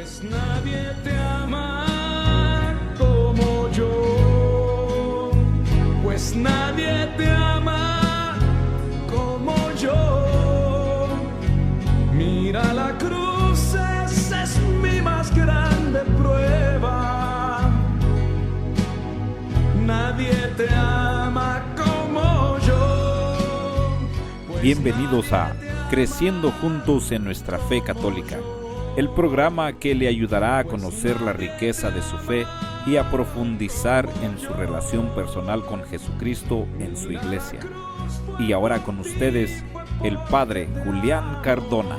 Pues nadie te ama como yo, pues nadie te ama como yo. Mira la cruz, esa es mi más grande prueba. Nadie te ama como yo. Pues Bienvenidos a Creciendo Juntos en Nuestra Fe Católica, el programa que le ayudará a conocer la riqueza de su fe y a profundizar en su relación personal con Jesucristo en su iglesia. Y ahora con ustedes, el Padre Julián Cardona.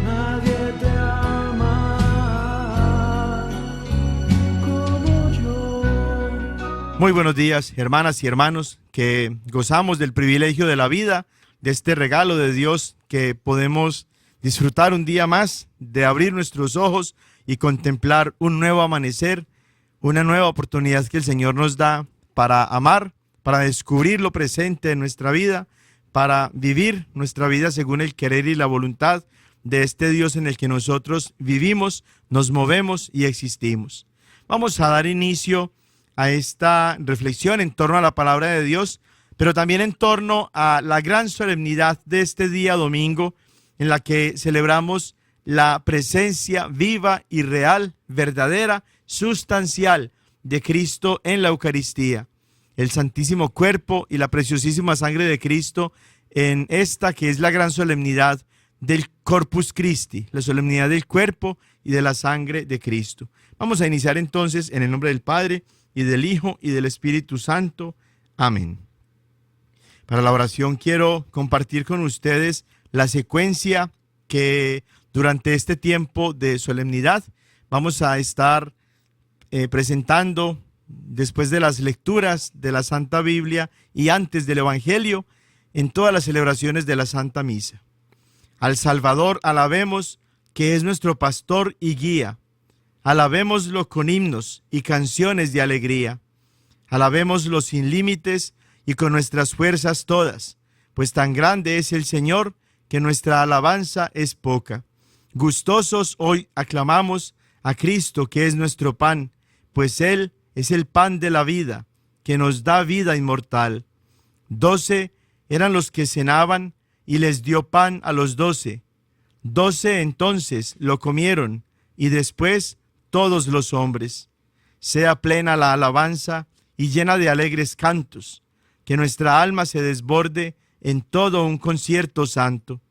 nadie te ama como yo. Muy buenos días, hermanas y hermanos, que gozamos del privilegio de la vida, de este regalo de Dios que podemos disfrutar un día más, de abrir nuestros ojos y contemplar un nuevo amanecer, una nueva oportunidad que el Señor nos da para amar, para descubrir lo presente en nuestra vida, para vivir nuestra vida según el querer y la voluntad de este Dios en el que nosotros vivimos, nos movemos y existimos. Vamos a dar inicio a esta reflexión en torno a la palabra de Dios, pero también en torno a la gran solemnidad de este día domingo, en la que celebramos la presencia viva y real, verdadera, sustancial de Cristo en la Eucaristía. El santísimo cuerpo y la preciosísima sangre de Cristo en esta que es la gran solemnidad del Corpus Christi, la solemnidad del cuerpo y de la sangre de Cristo. Vamos a iniciar entonces en el nombre del Padre, y del Hijo, y del Espíritu Santo. Amén. Para la oración quiero compartir con ustedes la secuencia que durante este tiempo de solemnidad vamos a estar presentando después de las lecturas de la Santa Biblia y antes del Evangelio en todas las celebraciones de la Santa Misa. Al Salvador alabemos, que es nuestro pastor y guía. Alabémoslo con himnos y canciones de alegría. Alabémoslo sin límites y con nuestras fuerzas todas, pues tan grande es el Señor que nuestra alabanza es poca. Gustosos hoy aclamamos a Cristo, que es nuestro pan, pues Él es el pan de la vida, que nos da vida inmortal. 12 eran los que cenaban, y les dio pan a los 12. 12 entonces lo comieron, y después todos los hombres. Sea plena la alabanza y llena de alegres cantos, que nuestra alma se desborde en todo un concierto santo.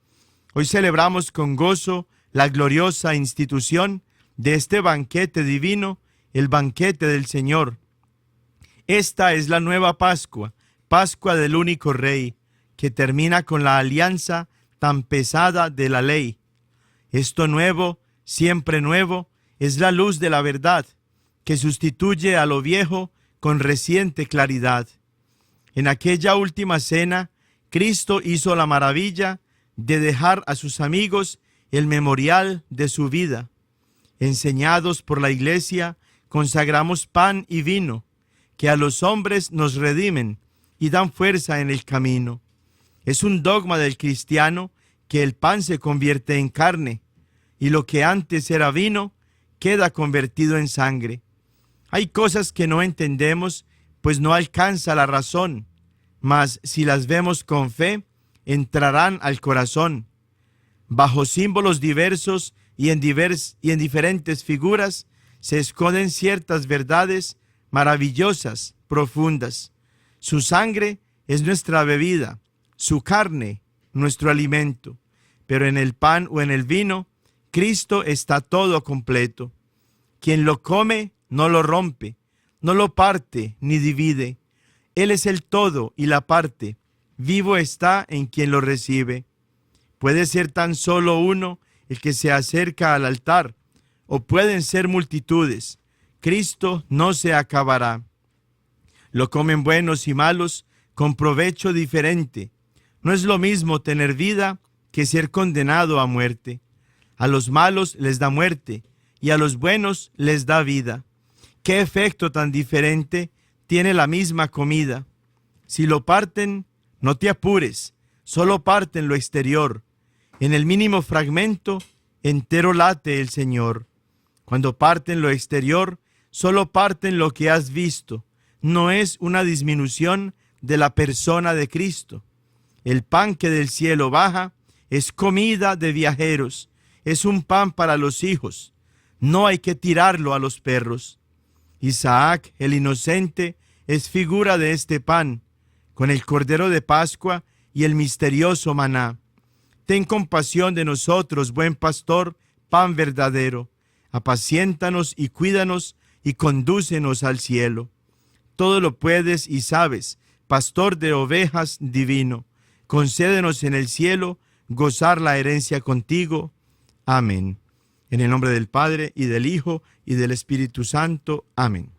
Hoy celebramos con gozo la gloriosa institución de este banquete divino, el banquete del Señor. Esta es la nueva Pascua, Pascua del único Rey, que termina con la alianza tan pesada de la ley. Esto nuevo, siempre nuevo, es la luz de la verdad, que sustituye a lo viejo con reciente claridad. En aquella última cena, Cristo hizo la maravilla de dejar a sus amigos el memorial de su vida. Enseñados por la Iglesia, consagramos pan y vino, que a los hombres nos redimen y dan fuerza en el camino. Es un dogma del cristiano que el pan se convierte en carne, y lo que antes era vino queda convertido en sangre. Hay cosas que no entendemos, pues no alcanza la razón, mas si las vemos con fe, entrarán al corazón. Bajo símbolos diversos y en diferentes figuras se esconden ciertas verdades maravillosas, profundas. Su sangre es nuestra bebida, su carne nuestro alimento, pero en el pan o en el vino, Cristo está todo completo. Quien lo come no lo rompe, no lo parte ni divide. Él es el todo y la parte. Vivo está en quien lo recibe. Puede ser tan solo uno el que se acerca al altar, o pueden ser multitudes. Cristo no se acabará. Lo comen buenos y malos con provecho diferente. No es lo mismo tener vida que ser condenado a muerte. A los malos les da muerte y a los buenos les da vida. ¿Qué efecto tan diferente tiene la misma comida? Si lo parten, no te apures, solo parten lo exterior. En el mínimo fragmento entero late el Señor. Cuando parten lo exterior, solo parten lo que has visto. No es una disminución de la persona de Cristo. El pan que del cielo baja es comida de viajeros, es un pan para los hijos. No hay que tirarlo a los perros. Isaac, el inocente, es figura de este pan, con el cordero de Pascua y el misterioso maná. Ten compasión de nosotros, buen pastor, pan verdadero. Apaciéntanos y cuídanos y condúcenos al cielo. Todo lo puedes y sabes, pastor de ovejas divino. Concédenos en el cielo gozar la herencia contigo. Amén. En el nombre del Padre, y del Hijo, y del Espíritu Santo. Amén.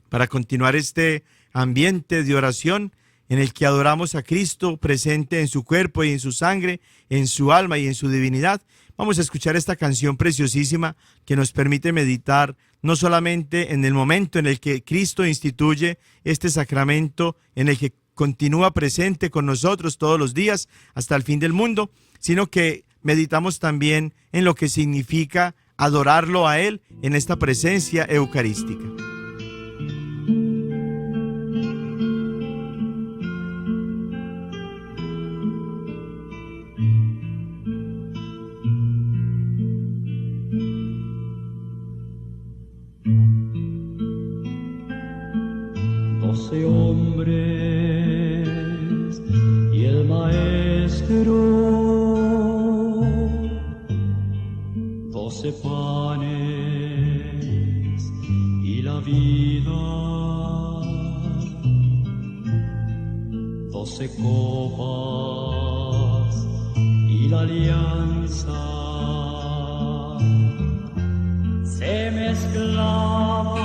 Para continuar este ambiente de oración en el que adoramos a Cristo presente en su cuerpo y en su sangre, en su alma y en su divinidad, vamos a escuchar esta canción preciosísima que nos permite meditar no solamente en el momento en el que Cristo instituye este sacramento, en el que continúa presente con nosotros todos los días hasta el fin del mundo, sino que meditamos también en lo que significa adorarlo a Él en esta presencia eucarística. Doce hombres y el maestro, 12 panes y la vida, 12 copas y la alianza. Se mezclaba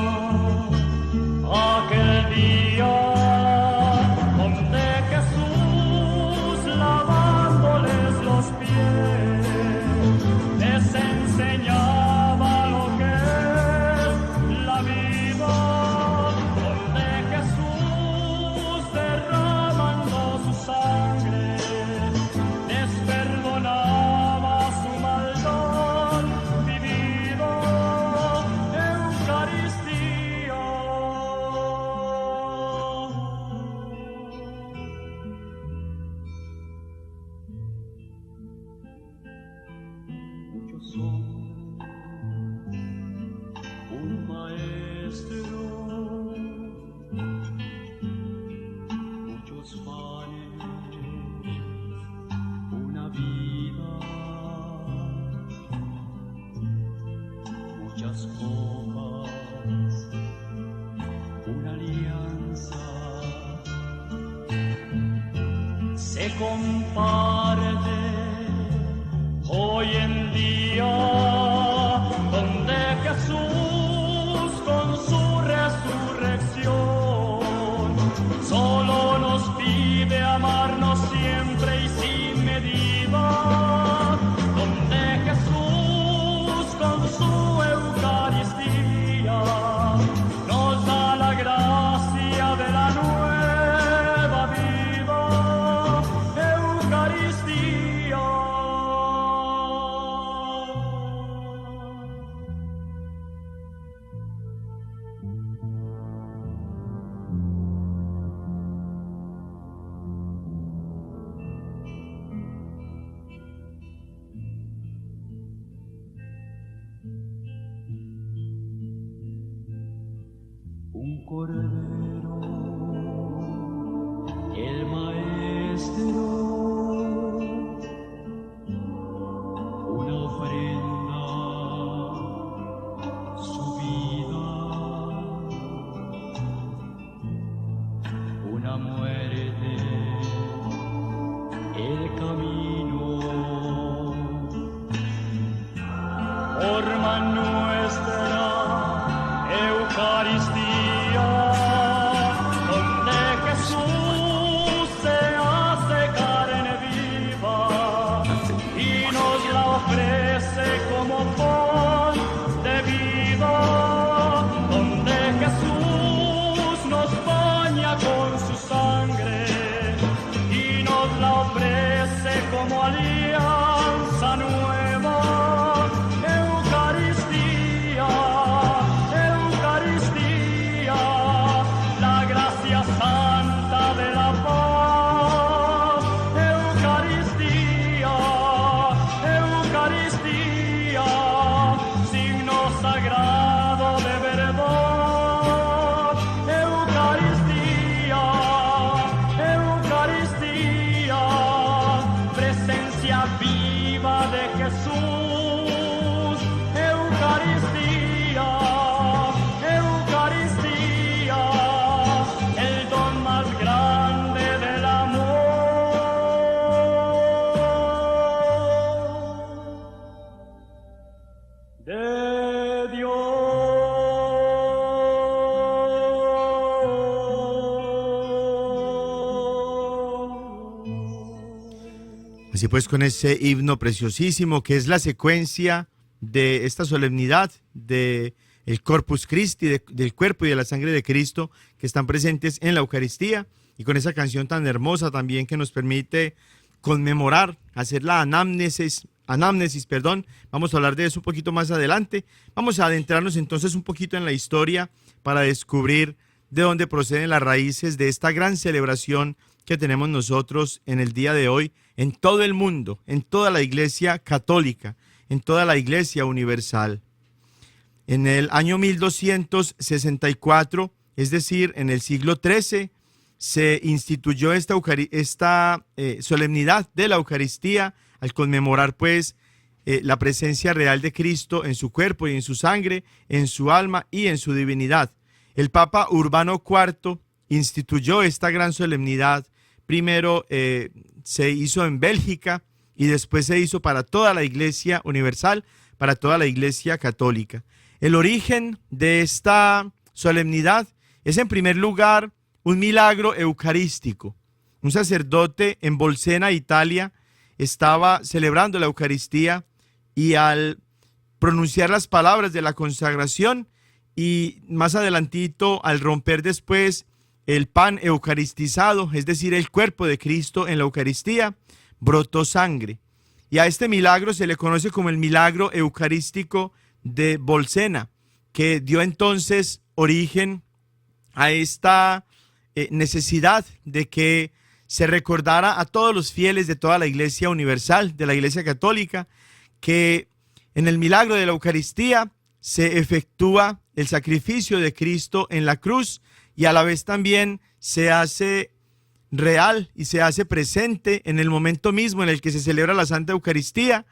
aquel día donde Jesús, lavándoles los pies, les enseñaba lo que es la vida, donde Jesús, derramando su sangre, les perdonaba su maldad vivido. Eucaristía. Muchos son un maestro, muchos panes, una vida, muchas copas, una alianza. Se comparte hoy en día, donde Jesús con su resurrección solo nos pide amarnos siempre y sin medida, donde Jesús con su Eucaristía nos da la gracia de la nueva vida. Eucaristía. Un cordero, el maestro, una ofrenda, su vida, una muerte, el camino, forma nuestra Eucaristía, donde Jesús se hace carne viva y nos la ofrece como pan de vida, donde Jesús nos baña con su sangre y nos la ofrece como alianza nueva. Así pues, con ese himno preciosísimo que es la secuencia de esta solemnidad de el Corpus Christi, del cuerpo y de la sangre de Cristo que están presentes en la Eucaristía, y con esa canción tan hermosa también que nos permite conmemorar, hacer la anamnesis, vamos a hablar de eso un poquito más adelante. Vamos a adentrarnos entonces un poquito en la historia para descubrir de dónde proceden las raíces de esta gran celebración que tenemos nosotros en el día de hoy en todo el mundo, en toda la Iglesia católica, en toda la Iglesia universal. En el año 1264, es decir, en el siglo XIII, se instituyó esta solemnidad de la Eucaristía al conmemorar pues la presencia real de Cristo en su cuerpo y en su sangre, en su alma y en su divinidad. El Papa Urbano IV instituyó esta gran solemnidad. Primero se hizo en Bélgica y después se hizo para toda la Iglesia universal, para toda la Iglesia católica. El origen de esta solemnidad es en primer lugar un milagro eucarístico. Un sacerdote en Bolsena, Italia, estaba celebrando la Eucaristía y al pronunciar las palabras de la consagración y más adelantito al romper después el pan eucaristizado, es decir, el cuerpo de Cristo en la Eucaristía, brotó sangre. Y a este milagro se le conoce como el milagro eucarístico de Bolsena, que dio entonces origen a esta necesidad de que se recordara a todos los fieles de toda la Iglesia universal, de la Iglesia católica, que en el milagro de la Eucaristía se efectúa el sacrificio de Cristo en la cruz y a la vez también se hace real y se hace presente en el momento mismo en el que se celebra la Santa Eucaristía,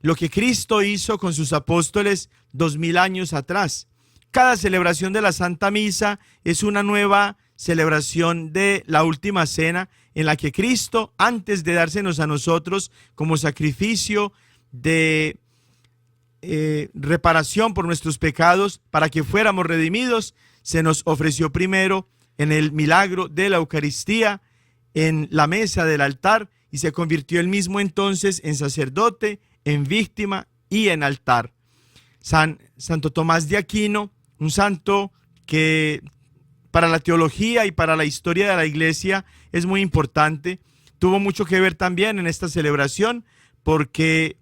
lo que Cristo hizo con sus apóstoles 2000 años atrás. Cada celebración de la Santa Misa es una nueva celebración de la última cena en la que Cristo, antes de dársenos a nosotros como sacrificio de reparación por nuestros pecados, para que fuéramos redimidos, se nos ofreció primero en el milagro de la Eucaristía, en la mesa del altar, y se convirtió él mismo entonces en sacerdote, en víctima y en altar. Santo Tomás de Aquino, un santo que para la teología y para la historia de la Iglesia es muy importante, tuvo mucho que ver también en esta celebración, porque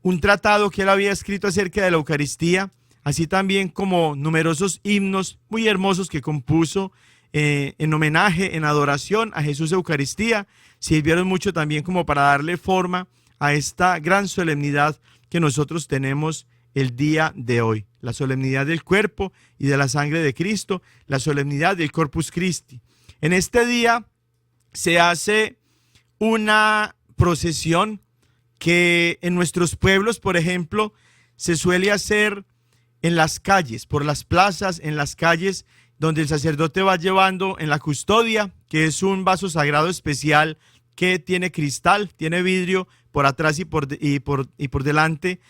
un tratado que él había escrito acerca de la Eucaristía, así también como numerosos himnos muy hermosos que compuso en homenaje, en adoración a Jesús Eucaristía, sirvieron mucho también como para darle forma a esta gran solemnidad que nosotros tenemos el día de hoy, la solemnidad del cuerpo y de la sangre de Cristo, la solemnidad del Corpus Christi. En este día se hace una procesión que en nuestros pueblos, por ejemplo, se suele hacer en las calles, por las plazas, en las calles, donde el sacerdote va llevando en la custodia, que es un vaso sagrado especial que tiene cristal, tiene vidrio por atrás y por delante,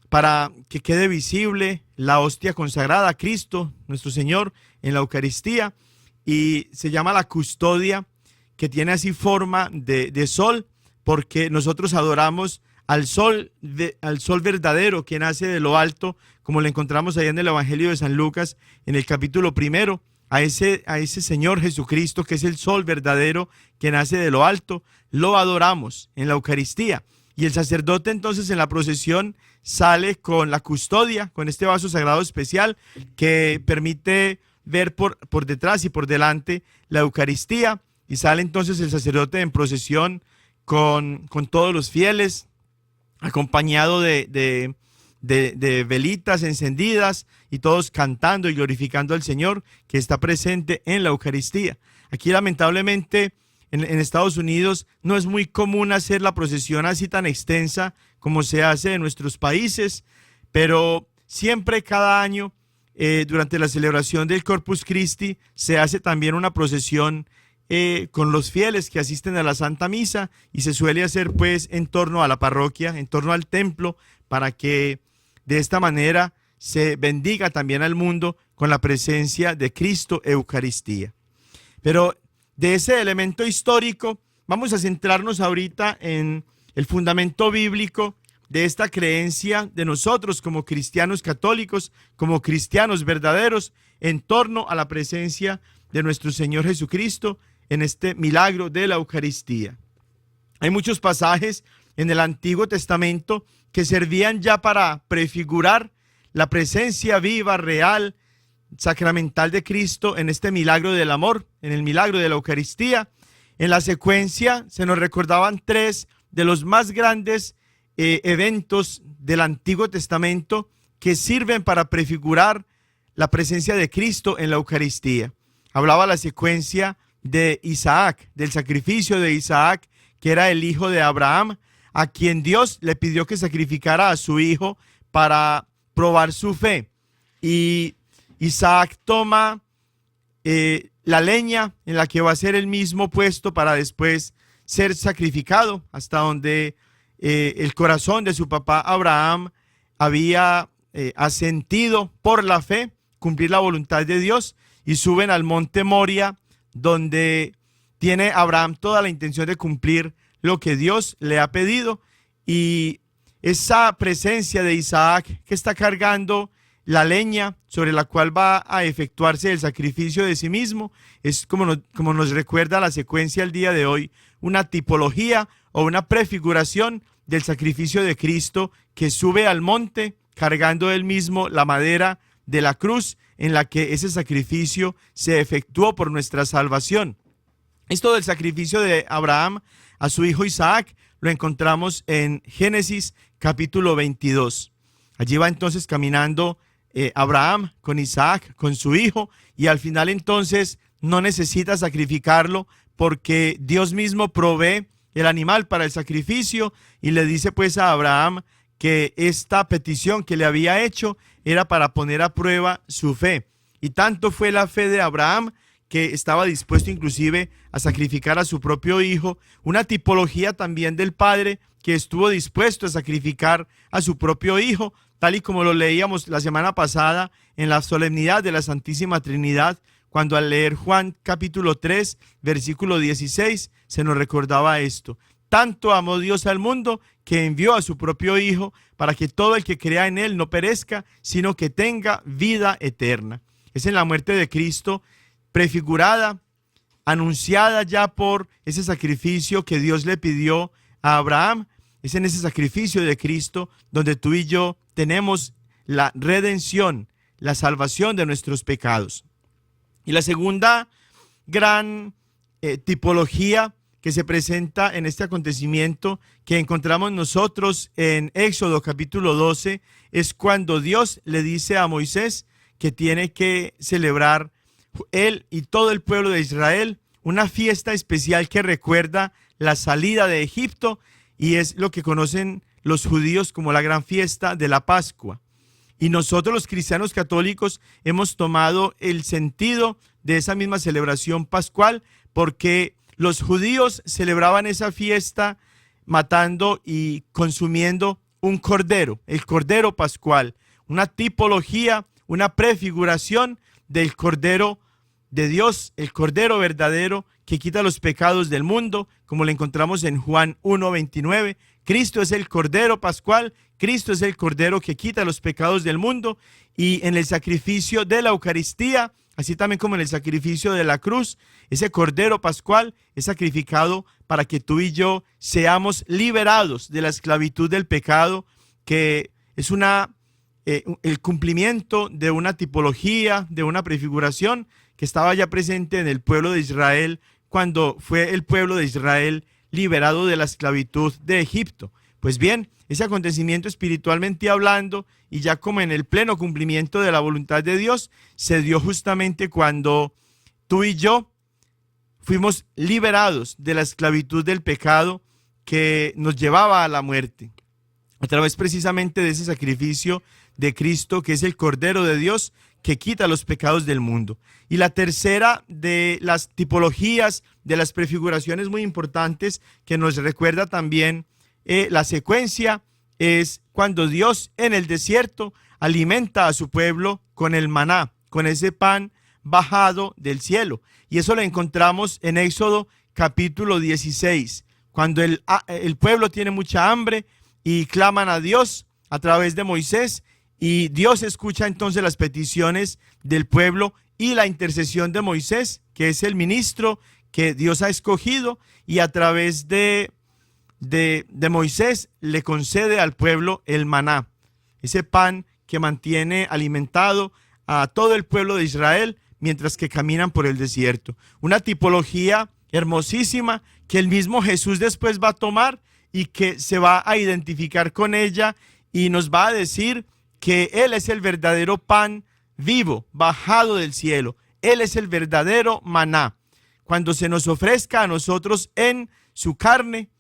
para que quede visible la hostia consagrada a Cristo, nuestro Señor, en la Eucaristía, y se llama la custodia, que tiene así forma de sol, porque nosotros adoramos al sol verdadero que nace de lo alto, como lo encontramos allá en el Evangelio de San Lucas, en el capítulo 1, a ese Señor Jesucristo, que es el sol verdadero que nace de lo alto, lo adoramos en la Eucaristía. Y el sacerdote entonces en la procesión sale con la custodia, con este vaso sagrado especial que permite ver por detrás y por delante la Eucaristía, y sale entonces el sacerdote en procesión con todos los fieles, acompañado de velitas encendidas y todos cantando y glorificando al Señor que está presente en la Eucaristía. Aquí lamentablemente en Estados Unidos no es muy común hacer la procesión así tan extensa como se hace en nuestros países, pero siempre cada año durante la celebración del Corpus Christi se hace también una procesión con los fieles que asisten a la Santa Misa, y se suele hacer pues en torno a la parroquia, en torno al templo, para que de esta manera se bendiga también al mundo con la presencia de Cristo Eucaristía. Pero de ese elemento histórico vamos a centrarnos ahorita en el fundamento bíblico de esta creencia de nosotros como cristianos católicos, como cristianos verdaderos, en torno a la presencia de nuestro Señor Jesucristo en este milagro de la Eucaristía. Hay muchos pasajes en el Antiguo Testamento que servían ya para prefigurar la presencia viva, real, sacramental de Cristo en este milagro del amor, en el milagro de la Eucaristía. En la secuencia se nos recordaban tres de los más grandes eventos del Antiguo Testamento que sirven para prefigurar la presencia de Cristo en la Eucaristía. Hablaba la secuencia de Isaac, del sacrificio de Isaac, que era el hijo de Abraham, a quien Dios le pidió que sacrificara a su hijo para probar su fe. Y Isaac toma la leña en la que va a ser el mismo puesto para después ser sacrificado, hasta donde el corazón de su papá Abraham había asentido por la fe, cumplir la voluntad de Dios, y suben al monte Moria, donde tiene Abraham toda la intención de cumplir lo que Dios le ha pedido. Y esa presencia de Isaac, que está cargando la leña sobre la cual va a efectuarse el sacrificio de sí mismo, es como nos recuerda la secuencia el día de hoy, una tipología o una prefiguración del sacrificio de Cristo, que sube al monte cargando él mismo la madera de la cruz en la que ese sacrificio se efectuó por nuestra salvación. Esto del sacrificio de Abraham a su hijo Isaac lo encontramos en Génesis capítulo 22. Allí va entonces caminando Abraham con Isaac, con su hijo, y al final entonces no necesita sacrificarlo porque Dios mismo provee el animal para el sacrificio, y le dice pues a Abraham que esta petición que le había hecho era para poner a prueba su fe. Y tanto fue la fe de Abraham que estaba dispuesto inclusive a sacrificar a su propio hijo, una tipología también del Padre que estuvo dispuesto a sacrificar a su propio hijo, tal y como lo leíamos la semana pasada en la solemnidad de la Santísima Trinidad, cuando al leer Juan capítulo 3, versículo 16, se nos recordaba esto. Tanto amó Dios al mundo que envió a su propio Hijo para que todo el que crea en Él no perezca, sino que tenga vida eterna. Es en la muerte de Cristo prefigurada, anunciada ya por ese sacrificio que Dios le pidió a Abraham. Es en ese sacrificio de Cristo donde tú y yo tenemos la redención, la salvación de nuestros pecados. Y la segunda gran tipología que se presenta en este acontecimiento que encontramos nosotros en Éxodo capítulo 12 es cuando Dios le dice a Moisés que tiene que celebrar él y todo el pueblo de Israel una fiesta especial que recuerda la salida de Egipto, y es lo que conocen los judíos como la gran fiesta de la Pascua. Y nosotros los cristianos católicos hemos tomado el sentido de esa misma celebración pascual, porque los judíos celebraban esa fiesta matando y consumiendo un cordero, el cordero pascual, una tipología, una prefiguración del cordero de Dios, el cordero verdadero que quita los pecados del mundo, como lo encontramos en Juan 1:29. Cristo es el cordero pascual, Cristo es el cordero que quita los pecados del mundo, y en el sacrificio de la Eucaristía, así también como en el sacrificio de la cruz, ese cordero pascual es sacrificado para que tú y yo seamos liberados de la esclavitud del pecado, que es el cumplimiento de una tipología, de una prefiguración que estaba ya presente en el pueblo de Israel cuando fue el pueblo de Israel liberado de la esclavitud de Egipto. Pues bien, ese acontecimiento espiritualmente hablando y ya como en el pleno cumplimiento de la voluntad de Dios, se dio justamente cuando tú y yo fuimos liberados de la esclavitud del pecado que nos llevaba a la muerte, a través precisamente de ese sacrificio de Cristo, que es el Cordero de Dios que quita los pecados del mundo. Y la tercera de las tipologías, de las prefiguraciones muy importantes que nos recuerda también la secuencia, es cuando Dios en el desierto alimenta a su pueblo con el maná, con ese pan bajado del cielo. Y eso lo encontramos en Éxodo capítulo 16, cuando el pueblo tiene mucha hambre y claman a Dios a través de Moisés, y Dios escucha entonces las peticiones del pueblo y la intercesión de Moisés, que es el ministro que Dios ha escogido, y a través de Moisés le concede al pueblo el maná, ese pan que mantiene alimentado a todo el pueblo de Israel mientras que caminan por el desierto. Una tipología hermosísima que el mismo Jesús después va a tomar y que se va a identificar con ella y nos va a decir que Él es el verdadero pan vivo, bajado del cielo. Él es el verdadero maná. Cuando se nos ofrezca a nosotros en su carne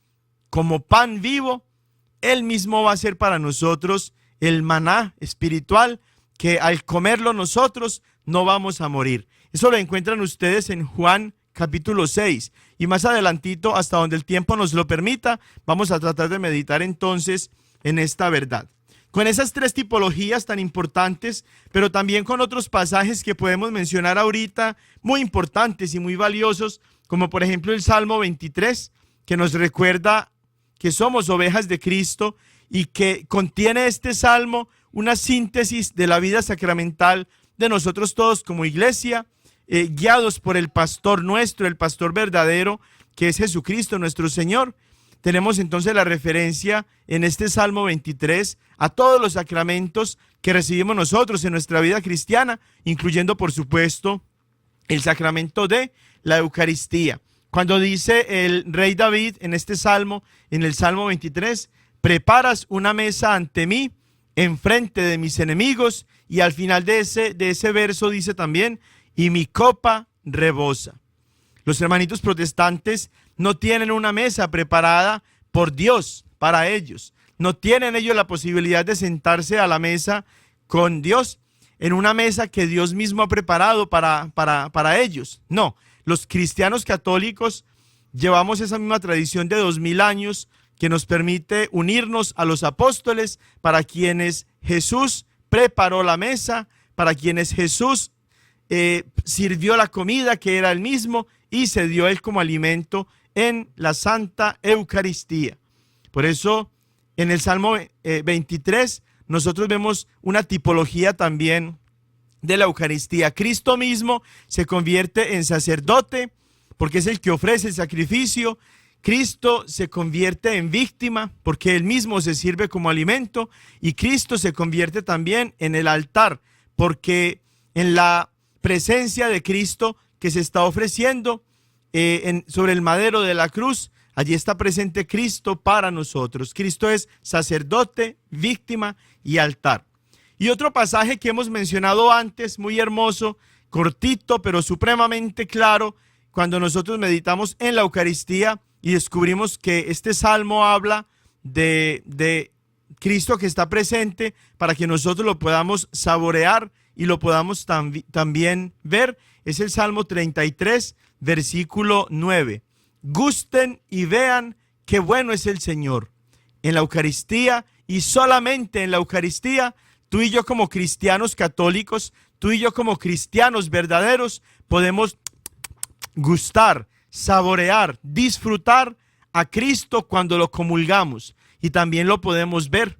como pan vivo, Él mismo va a ser para nosotros el maná espiritual, que al comerlo nosotros no vamos a morir. Eso lo encuentran ustedes en Juan capítulo 6. Y más adelantito, hasta donde el tiempo nos lo permita, vamos a tratar de meditar entonces en esta verdad. Con esas tres tipologías tan importantes, pero también con otros pasajes que podemos mencionar ahorita, muy importantes y muy valiosos, como por ejemplo el Salmo 23, que nos recuerda que somos ovejas de Cristo y que contiene este salmo una síntesis de la vida sacramental de nosotros todos como iglesia, guiados por el pastor nuestro, el pastor verdadero, que es Jesucristo nuestro Señor. Tenemos entonces la referencia en este Salmo 23 a todos los sacramentos que recibimos nosotros en nuestra vida cristiana, incluyendo por supuesto el sacramento de la Eucaristía. Cuando dice el rey David en este salmo, en el Salmo 23, preparas una mesa ante mí, enfrente de mis enemigos, y al final de ese verso dice también, y mi copa rebosa. Los hermanitos protestantes no tienen una mesa preparada por Dios para ellos. No tienen ellos la posibilidad de sentarse a la mesa con Dios, en una mesa que Dios mismo ha preparado para ellos. No, los cristianos católicos llevamos esa misma tradición de 2000 años que nos permite unirnos a los apóstoles, para quienes Jesús preparó la mesa, para quienes Jesús sirvió la comida que era el mismo y se dio él como alimento en la Santa Eucaristía. Por eso en el Salmo 23 nosotros vemos una tipología también de la Eucaristía. Cristo mismo se convierte en sacerdote porque es el que ofrece el sacrificio. Cristo se convierte en víctima porque él mismo se sirve como alimento, y Cristo se convierte también en el altar porque en la presencia de Cristo que se está ofreciendo sobre el madero de la cruz, allí está presente Cristo para nosotros. Cristo es sacerdote, víctima y altar. Y otro pasaje que hemos mencionado antes, muy hermoso, cortito pero supremamente claro, cuando nosotros meditamos en la Eucaristía y descubrimos que este salmo habla de Cristo que está presente para que nosotros lo podamos saborear y lo podamos también ver, es el Salmo 33, versículo 9. Gusten y vean qué bueno es el Señor. En la Eucaristía, y solamente en la Eucaristía, tú y yo como cristianos católicos, tú y yo como cristianos verdaderos, podemos gustar, saborear, disfrutar a Cristo cuando lo comulgamos, y también lo podemos ver.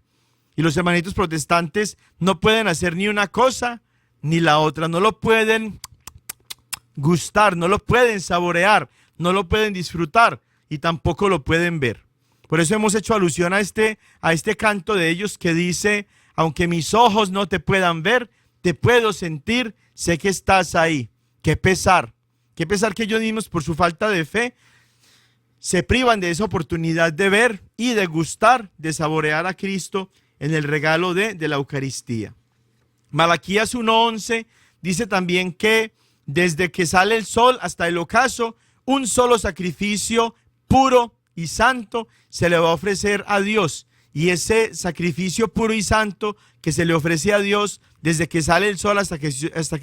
Y los hermanitos protestantes no pueden hacer ni una cosa ni la otra, no lo pueden gustar, no lo pueden saborear, no lo pueden disfrutar y tampoco lo pueden ver. Por eso hemos hecho alusión a este canto de ellos que dice: aunque mis ojos no te puedan ver, te puedo sentir, sé que estás ahí. Qué pesar que ellos mismos por su falta de fe se privan de esa oportunidad de ver y de gustar, de saborear a Cristo en el regalo de la Eucaristía. Malaquías 1:11 dice también que desde que sale el sol hasta el ocaso, un solo sacrificio puro y santo se le va a ofrecer a Dios. Y ese sacrificio puro y santo que se le ofrece a Dios desde que sale el sol hasta que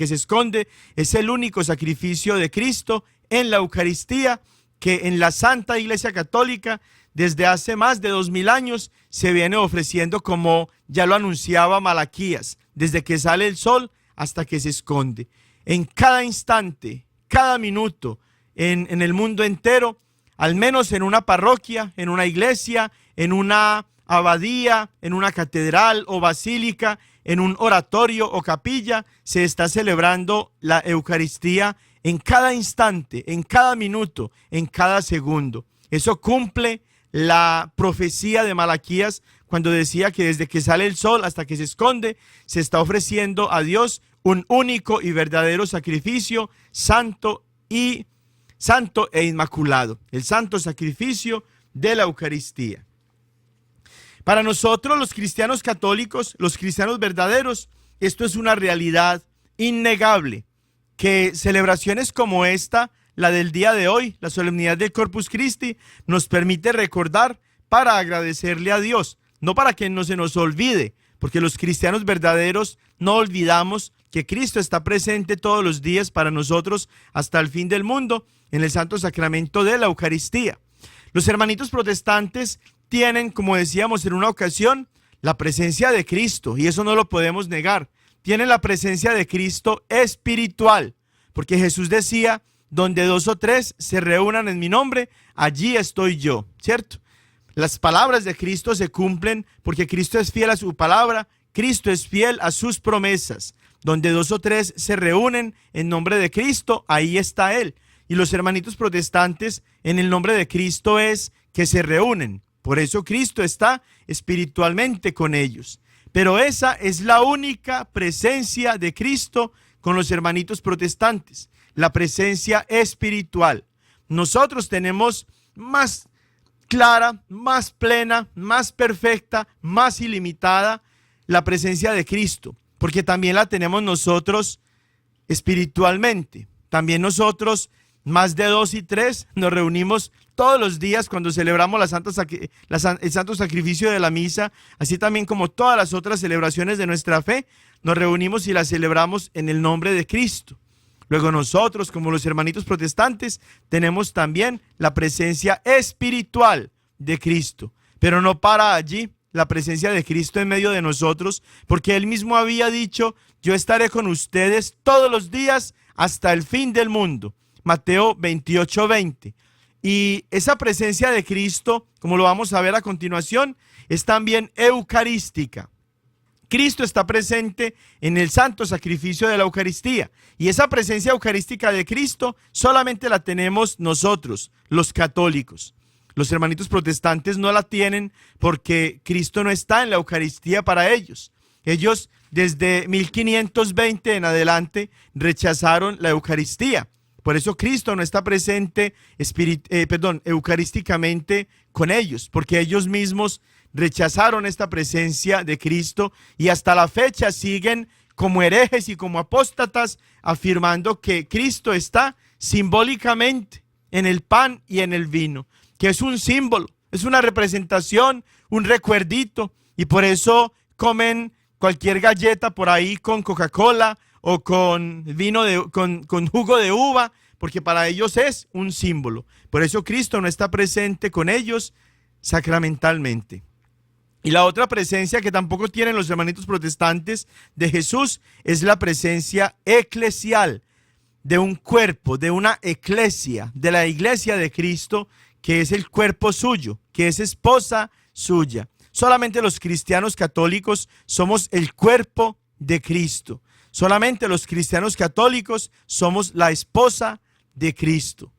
se esconde, es el único sacrificio de Cristo en la Eucaristía, que en la Santa Iglesia Católica desde hace más de 2000 años se viene ofreciendo, como ya lo anunciaba Malaquías, desde que sale el sol hasta que se esconde. En cada instante, cada minuto, en el mundo entero, al menos en una parroquia, en una iglesia, en una abadía, en una catedral o basílica, en un oratorio o capilla, se está celebrando la Eucaristía en cada instante, en cada minuto, en cada segundo. Eso cumple la profecía de Malaquías cuando decía que desde que sale el sol hasta que se esconde, se está ofreciendo a Dios un único y verdadero sacrificio, santo e inmaculado, el santo sacrificio de la Eucaristía. Para nosotros, los cristianos católicos, los cristianos verdaderos, esto es una realidad innegable, que celebraciones como esta, la del día de hoy, la solemnidad del Corpus Christi, nos permite recordar para agradecerle a Dios, no para que no se nos olvide, porque los cristianos verdaderos no olvidamos que Cristo está presente todos los días para nosotros hasta el fin del mundo en el santo sacramento de la Eucaristía. Los hermanitos protestantes tienen, como decíamos en una ocasión, la presencia de Cristo, y eso no lo podemos negar. Tienen la presencia de Cristo espiritual, porque Jesús decía: donde 2 o 3 se reúnan en mi nombre, allí estoy yo, ¿cierto? Las palabras de Cristo se cumplen porque Cristo es fiel a su palabra, Cristo es fiel a sus promesas. Donde 2 o 3 se reúnen en nombre de Cristo, ahí está Él. Y los hermanitos protestantes, en el nombre de Cristo es que se reúnen. Por eso Cristo está espiritualmente con ellos. Pero esa es la única presencia de Cristo con los hermanitos protestantes, la presencia espiritual. Nosotros tenemos más clara, más plena, más perfecta, más ilimitada la presencia de Cristo, porque también la tenemos nosotros espiritualmente. También nosotros, más de 2 y 3, nos reunimos todos los días cuando celebramos el santo sacrificio de la misa, así también como todas las otras celebraciones de nuestra fe, nos reunimos y las celebramos en el nombre de Cristo. Luego nosotros, como los hermanitos protestantes, tenemos también la presencia espiritual de Cristo. Pero no para allí la presencia de Cristo en medio de nosotros, porque Él mismo había dicho: yo estaré con ustedes todos los días hasta el fin del mundo. Mateo 28:20. Y esa presencia de Cristo, como lo vamos a ver a continuación, es también eucarística. Cristo está presente en el santo sacrificio de la Eucaristía, y esa presencia eucarística de Cristo solamente la tenemos nosotros, los católicos. Los hermanitos protestantes no la tienen porque Cristo no está en la Eucaristía para ellos. Ellos desde 1520 en adelante rechazaron la Eucaristía. Por eso Cristo no está presente eucarísticamente con ellos, porque ellos mismos rechazaron esta presencia de Cristo y hasta la fecha siguen como herejes y como apóstatas, afirmando que Cristo está simbólicamente en el pan y en el vino, que es un símbolo, es una representación, un recuerdito, y por eso comen cualquier galleta por ahí con Coca-Cola o con con jugo de uva, porque para ellos es un símbolo. Por eso Cristo no está presente con ellos sacramentalmente. Y la otra presencia que tampoco tienen los hermanitos protestantes de Jesús es la presencia eclesial de un cuerpo, de una eclesia, de la iglesia de Cristo, que es el cuerpo suyo, que es esposa suya. Solamente los cristianos católicos somos el cuerpo de Cristo. Solamente los cristianos católicos somos la esposa de Cristo.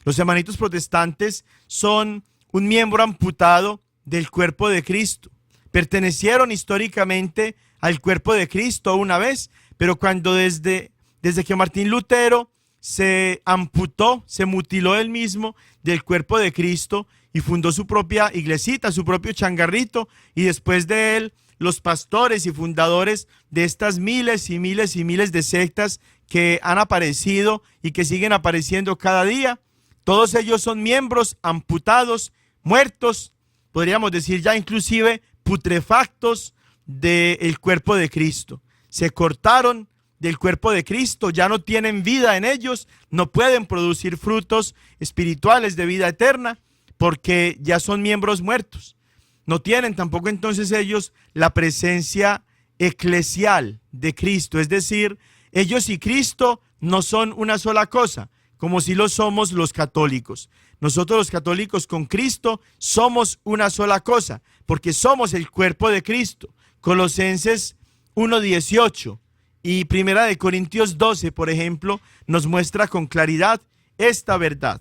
Los hermanitos protestantes son un miembro amputado del cuerpo de Cristo. Pertenecieron históricamente al cuerpo de Cristo una vez, pero cuando desde que Martín Lutero se amputó, se mutiló él mismo del cuerpo de Cristo y fundó su propia iglesita, su propio changarrito, y después de él los pastores y fundadores de estas miles y miles y miles de sectas que han aparecido y que siguen apareciendo cada día, todos ellos son miembros amputados, muertos, podríamos decir ya inclusive putrefactos del cuerpo de Cristo. Se cortaron del cuerpo de Cristo, ya no tienen vida en ellos, no pueden producir frutos espirituales de vida eterna porque ya son miembros muertos. No tienen tampoco entonces ellos la presencia eclesial de Cristo, es decir, ellos y Cristo no son una sola cosa, como si lo somos los católicos. Nosotros los católicos con Cristo somos una sola cosa, porque somos el cuerpo de Cristo. Colosenses 1:18 y Primera de Corintios 12, por ejemplo, nos muestra con claridad esta verdad.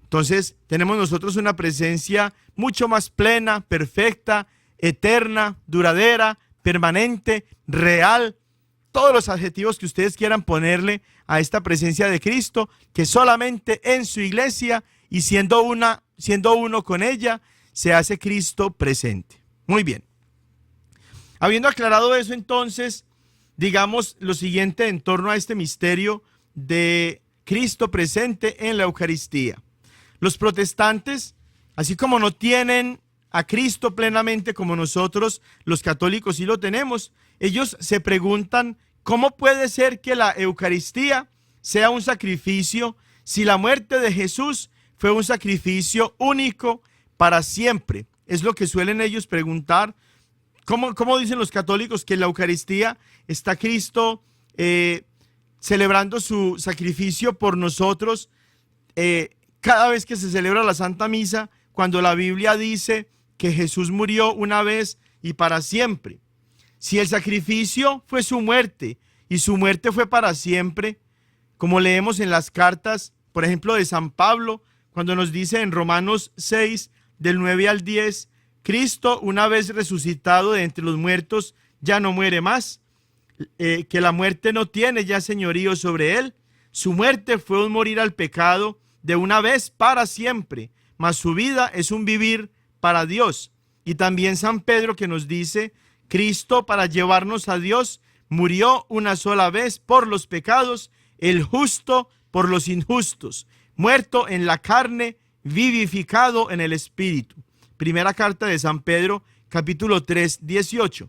Entonces, tenemos nosotros una presencia mucho más plena, perfecta, eterna, duradera, permanente, real, todos los adjetivos que ustedes quieran ponerle a esta presencia de Cristo, que solamente en su iglesia y siendo uno con ella, se hace Cristo presente. Muy bien. Habiendo aclarado eso, entonces, digamos lo siguiente en torno a este misterio de Cristo presente en la Eucaristía. Los protestantes, así como no tienen a Cristo plenamente como nosotros, los católicos sí lo tenemos, ellos se preguntan, ¿cómo puede ser que la Eucaristía sea un sacrificio si la muerte de Jesús fue un sacrificio único para siempre? Es lo que suelen ellos preguntar. ¿Cómo dicen los católicos que en la Eucaristía está Cristo celebrando su sacrificio por nosotros cada vez que se celebra la Santa Misa, cuando la Biblia dice que Jesús murió una vez y para siempre? Si el sacrificio fue su muerte y su muerte fue para siempre, como leemos en las cartas, por ejemplo, de San Pablo, cuando nos dice en Romanos 6, del 9 al 10, Cristo, una vez resucitado de entre los muertos, ya no muere más, que la muerte no tiene ya señorío sobre él. Su muerte fue un morir al pecado de una vez para siempre, mas su vida es un vivir para Dios. Y también San Pedro, que nos dice, Cristo, para llevarnos a Dios, murió una sola vez por los pecados, el justo por los injustos, muerto en la carne, vivificado en el espíritu. Primera carta de San Pedro, capítulo 3, 18.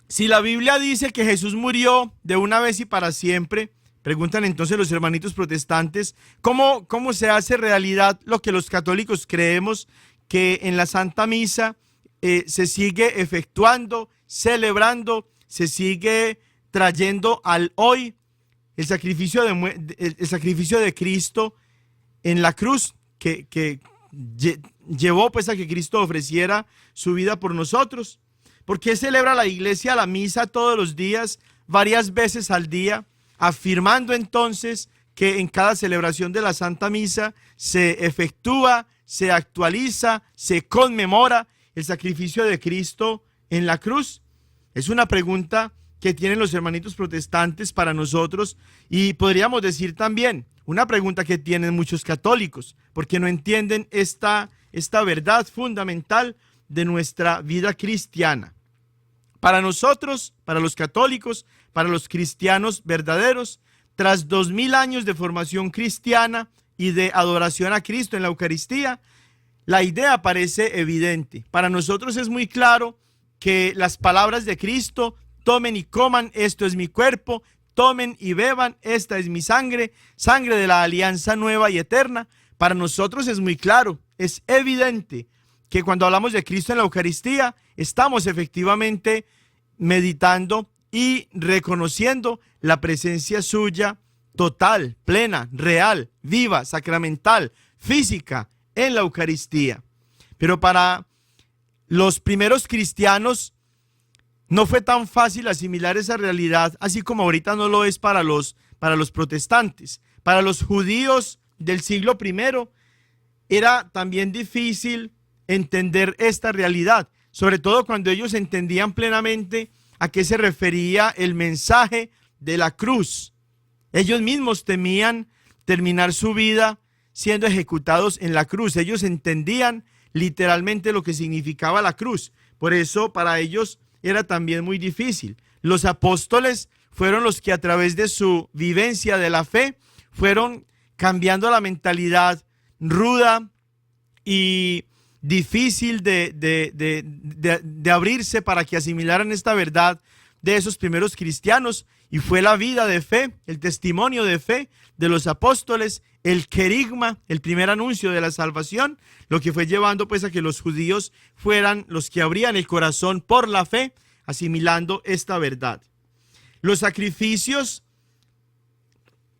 Si la Biblia dice que Jesús murió de una vez y para siempre, preguntan entonces los hermanitos protestantes, ¿cómo se hace realidad lo que los católicos creemos, que en la Santa Misa se sigue efectuando, celebrando, se sigue trayendo al hoy el sacrificio de Cristo en la cruz, que llevó pues a que Cristo ofreciera su vida por nosotros? ¿Por qué celebra la iglesia la misa todos los días, varias veces al día, afirmando entonces que en cada celebración de la Santa Misa se efectúa, se actualiza, se conmemora el sacrificio de Cristo en la cruz? Es una pregunta que tienen los hermanitos protestantes para nosotros, y podríamos decir también una pregunta que tienen muchos católicos, porque no entienden esta verdad fundamental de nuestra vida cristiana. Para nosotros, para los católicos, para los cristianos verdaderos, tras 2000 años de formación cristiana y de adoración a Cristo en la Eucaristía, la idea parece evidente. Para nosotros es muy claro que las palabras de Cristo, tomen y coman, esto es mi cuerpo, tomen y beban, esta es mi sangre, sangre de la alianza nueva y eterna. Para nosotros es muy claro, es evidente que cuando hablamos de Cristo en la Eucaristía, estamos efectivamente meditando y reconociendo la presencia suya total, plena, real, viva, sacramental, física en la Eucaristía. Pero para los primeros cristianos no fue tan fácil asimilar esa realidad, así como ahorita no lo es para los protestantes. Para los judíos del siglo I era también difícil entender esta realidad, sobre todo cuando ellos entendían plenamente a qué se refería el mensaje de la cruz. Ellos mismos temían terminar su vida siendo ejecutados en la cruz. Ellos entendían literalmente lo que significaba la cruz. Por eso para ellos era también muy difícil. Los apóstoles fueron los que a través de su vivencia de la fe fueron cambiando la mentalidad ruda y difícil de abrirse para que asimilaran esta verdad de esos primeros cristianos, y fue la vida de fe, el testimonio de fe de los apóstoles, el querigma, el primer anuncio de la salvación, lo que fue llevando pues a que los judíos fueran los que abrían el corazón por la fe, asimilando esta verdad. Los sacrificios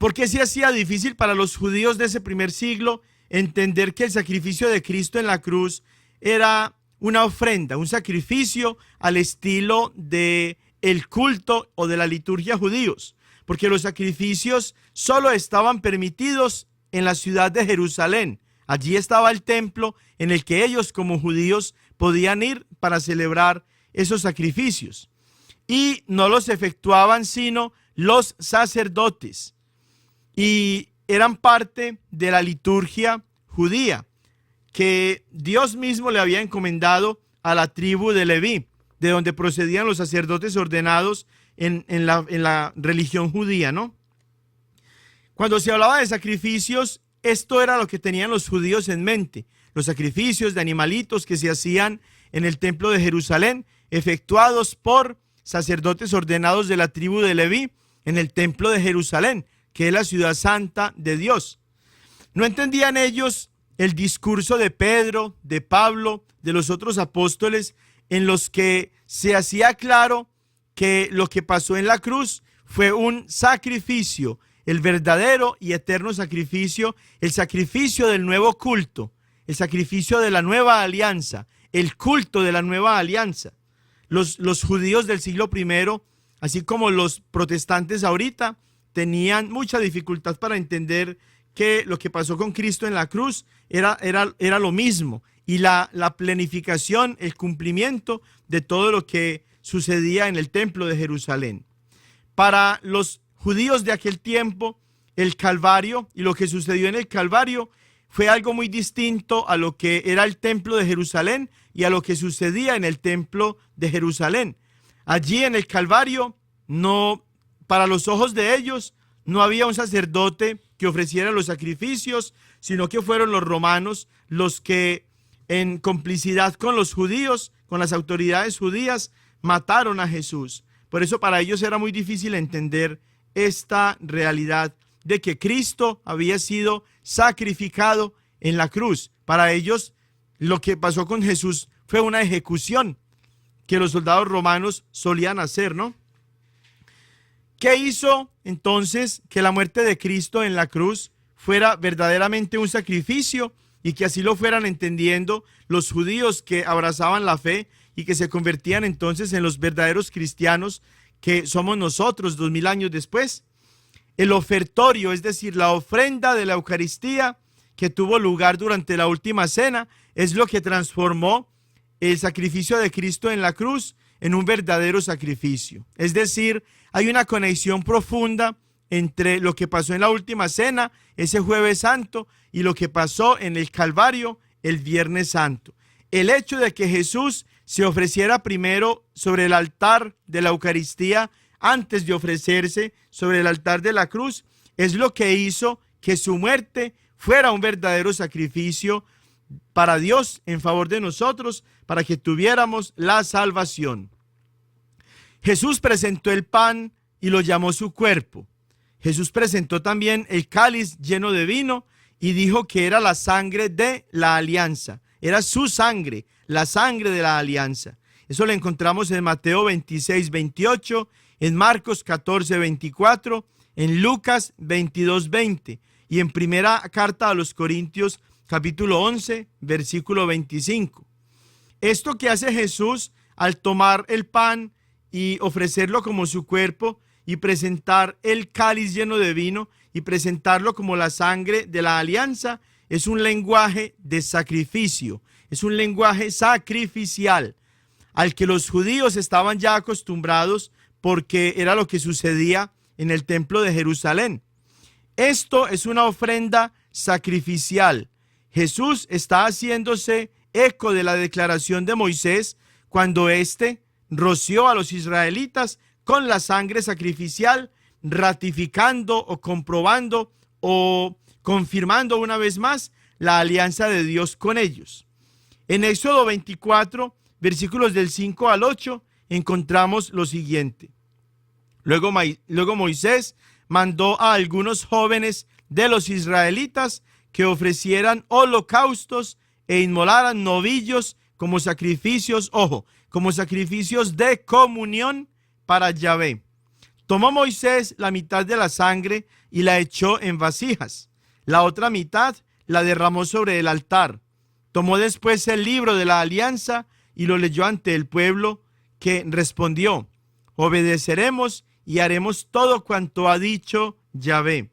¿Por qué se hacía difícil para los judíos de ese primer siglo entender que el sacrificio de Cristo en la cruz era una ofrenda, un sacrificio al estilo de el culto o de la liturgia judíos? Porque los sacrificios solo estaban permitidos en la ciudad de Jerusalén. Allí estaba el templo en el que ellos como judíos podían ir para celebrar esos sacrificios. Y no los efectuaban sino los sacerdotes. Y eran parte de la liturgia judía que Dios mismo le había encomendado a la tribu de Leví, de donde procedían los sacerdotes ordenados en la religión judía, ¿no? Cuando se hablaba de sacrificios, esto era lo que tenían los judíos en mente. Los sacrificios de animalitos que se hacían en el templo de Jerusalén, efectuados por sacerdotes ordenados de la tribu de Leví en el templo de Jerusalén, que es la ciudad santa de Dios. No entendían ellos el discurso de Pedro, de Pablo, de los otros apóstoles, en los que se hacía claro que lo que pasó en la cruz fue un sacrificio, el verdadero y eterno sacrificio, el sacrificio del nuevo culto, el sacrificio de la nueva alianza, el culto de la nueva alianza. Los judíos del siglo I, así como los protestantes ahorita, tenían mucha dificultad para entender que lo que pasó con Cristo en la cruz era lo mismo, y la plenificación, el cumplimiento de todo lo que sucedía en el templo de Jerusalén. Para los judíos de aquel tiempo, el Calvario y lo que sucedió en el Calvario fue algo muy distinto a lo que era el templo de Jerusalén y a lo que sucedía en el templo de Jerusalén. Allí en el Calvario, para los ojos de ellos, no había un sacerdote que ofreciera los sacrificios, sino que fueron los romanos los que, en complicidad con los judíos, con las autoridades judías, mataron a Jesús. Por eso para ellos era muy difícil entender esta realidad de que Cristo había sido sacrificado en la cruz. Para ellos, lo que pasó con Jesús fue una ejecución que los soldados romanos solían hacer, ¿no? ¿Qué hizo entonces que la muerte de Cristo en la cruz fuera verdaderamente un sacrificio y que así lo fueran entendiendo los judíos que abrazaban la fe y que se convertían entonces en los verdaderos cristianos que somos nosotros 2000 años después? El ofertorio, es decir, la ofrenda de la Eucaristía que tuvo lugar durante la última cena, es lo que transformó el sacrificio de Cristo en la cruz en un verdadero sacrificio. Es decir, hay una conexión profunda entre lo que pasó en la última cena, ese Jueves Santo, y lo que pasó en el Calvario el Viernes Santo. El hecho de que Jesús se ofreciera primero sobre el altar de la Eucaristía antes de ofrecerse sobre el altar de la cruz es lo que hizo que su muerte fuera un verdadero sacrificio para Dios en favor de nosotros, para que tuviéramos la salvación. Jesús presentó el pan y lo llamó su cuerpo. Jesús presentó también el cáliz lleno de vino y dijo que era la sangre de la alianza. Era su sangre, la sangre de la alianza. Eso lo encontramos en Mateo 26, 28, en Marcos 14, 24, en Lucas 22, 20 y en primera carta a los Corintios capítulo 11, versículo 25. Esto que hace Jesús al tomar el pan y ofrecerlo como su cuerpo y presentar el cáliz lleno de vino y presentarlo como la sangre de la alianza es un lenguaje de sacrificio, es un lenguaje sacrificial al que los judíos estaban ya acostumbrados porque era lo que sucedía en el templo de Jerusalén. Esto es una ofrenda sacrificial. Jesús está haciéndose eco de la declaración de Moisés cuando éste roció a los israelitas con la sangre sacrificial, ratificando o comprobando o confirmando una vez más la alianza de Dios con ellos. En Éxodo 24, versículos del 5 al 8, encontramos lo siguiente. Luego Moisés mandó a algunos jóvenes de los israelitas que ofrecieran holocaustos e inmolaran novillos como sacrificios, como sacrificios de comunión para Yahvé. Tomó Moisés la mitad de la sangre y la echó en vasijas. La otra mitad la derramó sobre el altar. Tomó después el libro de la alianza y lo leyó ante el pueblo, que respondió: obedeceremos y haremos todo cuanto ha dicho Yahvé.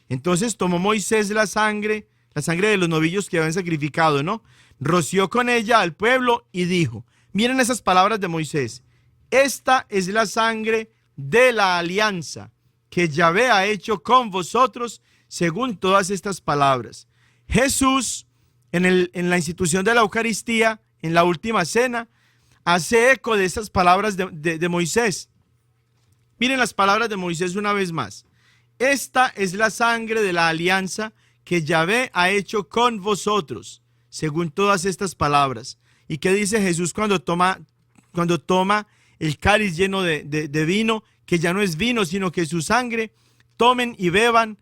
Entonces tomó Moisés la sangre de los novillos que habían sacrificado, ¿no? Roció con ella al pueblo y dijo: miren esas palabras de Moisés. Esta es la sangre de la alianza que Yahvé ha hecho con vosotros según todas estas palabras. Jesús, en la institución de la Eucaristía, en la última cena, hace eco de estas palabras de Moisés. Miren las palabras de Moisés una vez más. Esta es la sangre de la alianza que Yahvé ha hecho con vosotros, según todas estas palabras. ¿Y qué dice Jesús cuando toma el cáliz lleno de vino, que ya no es vino, sino que es su sangre? Tomen y beban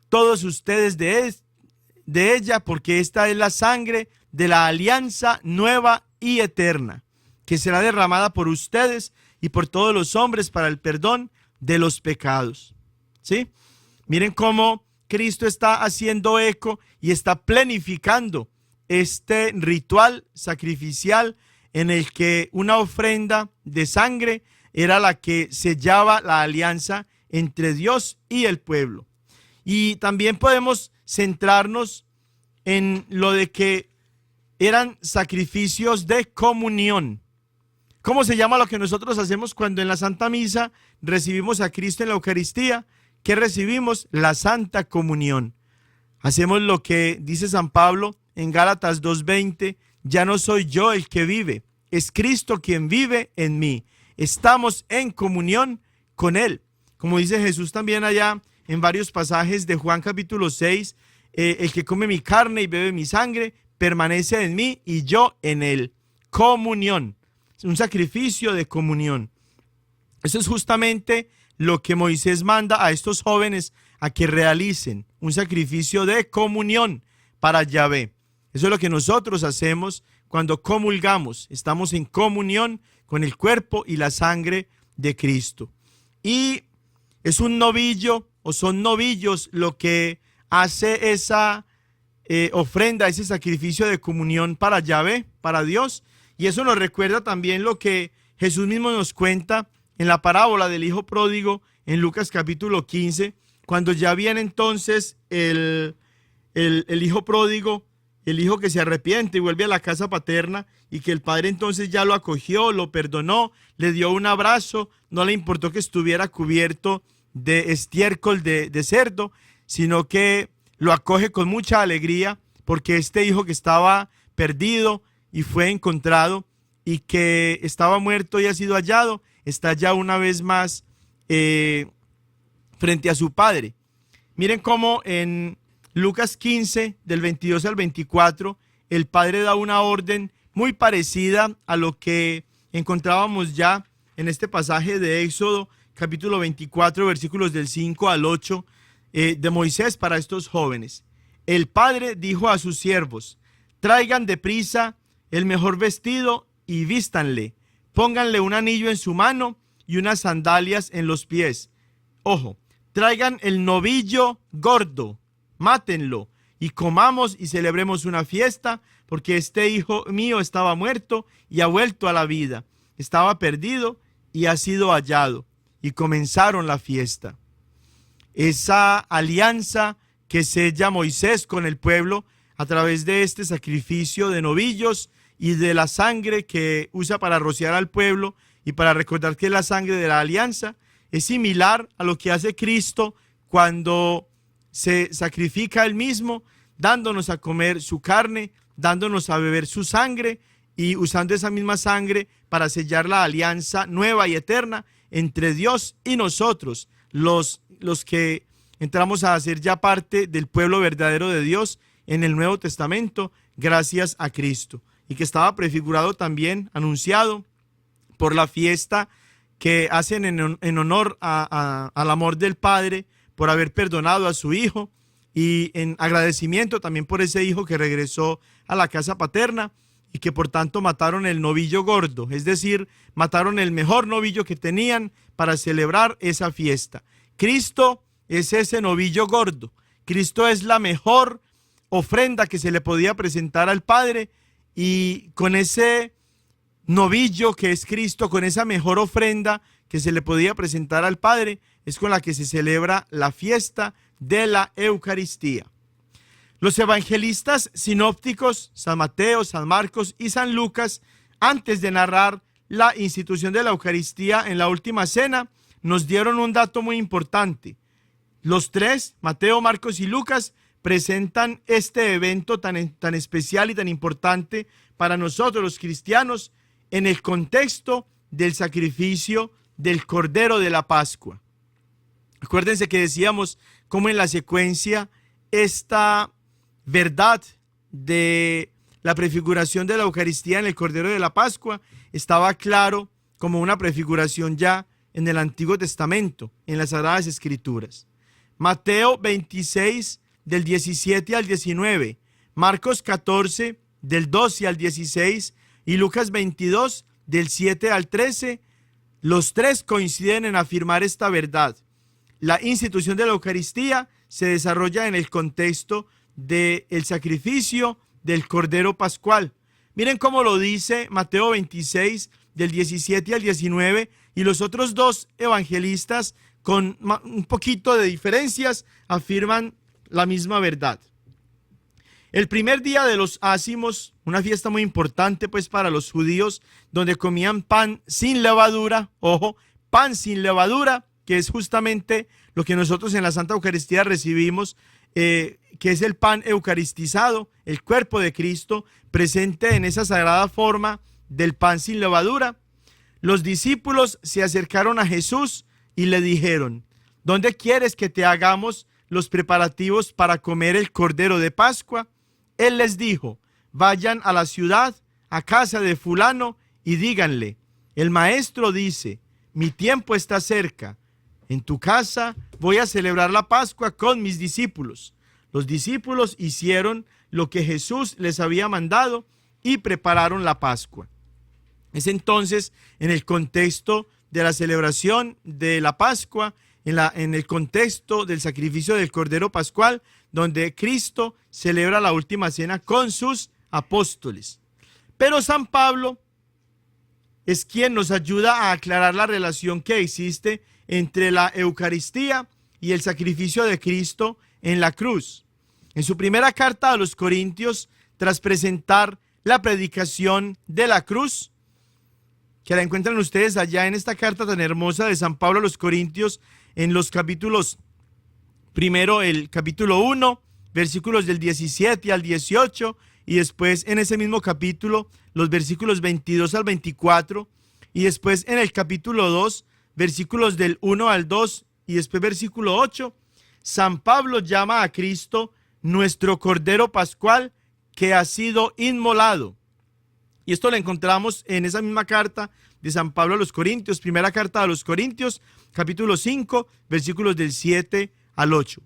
todos ustedes de ella, porque esta es la sangre de la alianza nueva y eterna, que será derramada por ustedes y por todos los hombres para el perdón de los pecados. ¿Sí? Miren cómo Cristo está haciendo eco y está planificando este ritual sacrificial en el que una ofrenda de sangre era la que sellaba la alianza entre Dios y el pueblo. Y también podemos centrarnos en lo de que eran sacrificios de comunión. ¿Cómo se llama lo que nosotros hacemos cuando en la Santa Misa recibimos a Cristo en la Eucaristía? ¿Qué recibimos? La Santa Comunión. Hacemos lo que dice San Pablo en Gálatas 2:20: ya no soy yo el que vive, es Cristo quien vive en mí. Estamos en comunión con Él. Como dice Jesús también allá en varios pasajes de Juan capítulo 6, el que come mi carne y bebe mi sangre, permanece en mí y yo en él. Comunión, un sacrificio de comunión. Eso es justamente lo que Moisés manda a estos jóvenes a que realicen, un sacrificio de comunión para Yahvé. Eso es lo que nosotros hacemos cuando comulgamos. Estamos en comunión con el cuerpo y la sangre de Cristo. Y es un novillo, o son novillos, lo que hace esa ofrenda, ese sacrificio de comunión para Yahvé, para Dios. Y eso nos recuerda también lo que Jesús mismo nos cuenta en la parábola del hijo pródigo en Lucas capítulo 15, cuando ya viene entonces el hijo pródigo, el hijo que se arrepiente y vuelve a la casa paterna, y que el padre entonces ya lo acogió, lo perdonó, le dio un abrazo, no le importó que estuviera cubierto de estiércol de cerdo, sino que lo acoge con mucha alegría, porque este hijo que estaba perdido y fue encontrado, y que estaba muerto y ha sido hallado, está ya una vez más frente a su padre. Miren cómo en Lucas 15, del 22 al 24, el padre da una orden muy parecida a lo que encontrábamos ya en este pasaje de Éxodo, capítulo 24, versículos del 5 al 8, de Moisés para estos jóvenes. El padre dijo a sus siervos: traigan deprisa el mejor vestido y vístanle, pónganle un anillo en su mano y unas sandalias en los pies. Ojo, traigan el novillo gordo, mátenlo y comamos y celebremos una fiesta, porque este hijo mío estaba muerto y ha vuelto a la vida, estaba perdido y ha sido hallado. Y comenzaron la fiesta. Esa alianza que sella Moisés con el pueblo a través de este sacrificio de novillos y de la sangre que usa para rociar al pueblo y para recordar que es la sangre de la alianza, es similar a lo que hace Cristo cuando se sacrifica él mismo, dándonos a comer su carne, dándonos a beber su sangre y usando esa misma sangre para sellar la alianza nueva y eterna entre Dios y nosotros, los que entramos a ser ya parte del pueblo verdadero de Dios en el Nuevo Testamento, gracias a Cristo, y que estaba prefigurado también, anunciado por la fiesta que hacen en honor al amor del Padre por haber perdonado a su hijo, y en agradecimiento también por ese hijo que regresó a la casa paterna, y que por tanto mataron el novillo gordo, es decir, mataron el mejor novillo que tenían para celebrar esa fiesta. Cristo es ese novillo gordo. Cristo es la mejor ofrenda que se le podía presentar al Padre, y con ese novillo que es Cristo, con esa mejor ofrenda que se le podía presentar al Padre, es con la que se celebra la fiesta de la Eucaristía. Los evangelistas sinópticos, San Mateo, San Marcos y San Lucas, antes de narrar la institución de la Eucaristía en la última cena, nos dieron un dato muy importante. Los tres, Mateo, Marcos y Lucas, presentan este evento tan especial y tan importante para nosotros los cristianos en el contexto del sacrificio del Cordero de la Pascua. Acuérdense que decíamos cómo en la secuencia esta verdad de la prefiguración de la Eucaristía en el Cordero de la Pascua estaba claro como una prefiguración ya en el Antiguo Testamento, en las Sagradas Escrituras. Mateo 26, del 17 al 19, Marcos 14, del 12 al 16 y Lucas 22, del 7 al 13, los tres coinciden en afirmar esta verdad. La institución de la Eucaristía se desarrolla en el contexto del sacrificio del Cordero Pascual. Miren cómo lo dice Mateo 26, del 17 al 19, y los otros dos evangelistas, con un poquito de diferencias, afirman la misma verdad. El primer día de los ácimos, una fiesta muy importante pues para los judíos, donde comían pan sin levadura, ojo, pan sin levadura, que es justamente lo que nosotros en la Santa Eucaristía recibimos, que es el pan eucaristizado, el cuerpo de Cristo, presente en esa sagrada forma del pan sin levadura. Los discípulos se acercaron a Jesús y le dijeron: ¿dónde quieres que te hagamos los preparativos para comer el Cordero de Pascua? Él les dijo: vayan a la ciudad, a casa de fulano, y díganle: el maestro dice, mi tiempo está cerca. En tu casa voy a celebrar la Pascua con mis discípulos. Los discípulos hicieron lo que Jesús les había mandado y prepararon la Pascua. Es entonces en el contexto de la celebración de la Pascua, en el contexto del sacrificio del Cordero Pascual, donde Cristo celebra la última cena con sus apóstoles. Pero San Pablo es quien nos ayuda a aclarar la relación que existe entre la Eucaristía y el sacrificio de Cristo en la cruz. En su primera carta a los Corintios, tras presentar la predicación de la cruz, que la encuentran ustedes allá en esta carta tan hermosa de San Pablo a los Corintios, en los capítulos, primero el capítulo 1, versículos del 17 al 18, y después en ese mismo capítulo, los versículos 22 al 24, y después en el capítulo 2, versículos del 1 al 2, y después versículo 8, San Pablo llama a Cristo nuestro Cordero Pascual que ha sido inmolado. Y esto lo encontramos en esa misma carta de San Pablo a los Corintios, primera carta a los Corintios, capítulo 5, versículos del 7 al 8.